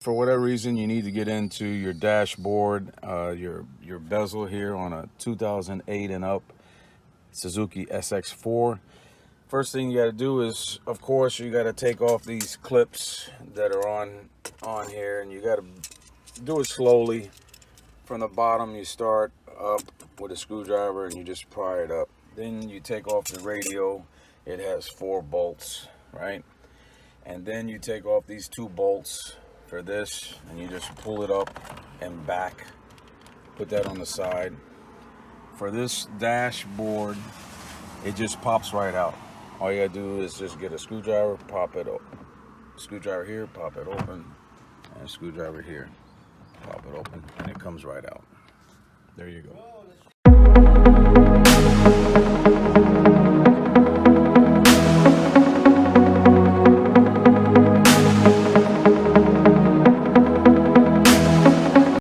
For whatever reason, you need to get into your dashboard, your bezel here on a 2008 and up Suzuki Sx4. First thing you got to do is, of course, you got to take off these clips that are on here, and you got to do it slowly. From the bottom, you start up with a screwdriver and you just pry it up. Then you take off the radio. It has 4 bolts, right? And then you take off these 2 bolts for this, and you just pull it up and back. Put that on the side. For this dashboard, it just pops right out. All you gotta do is just get a screwdriver, pop it open. Screwdriver here, pop it open, and a screwdriver here, pop it open, and it comes right out. There you go.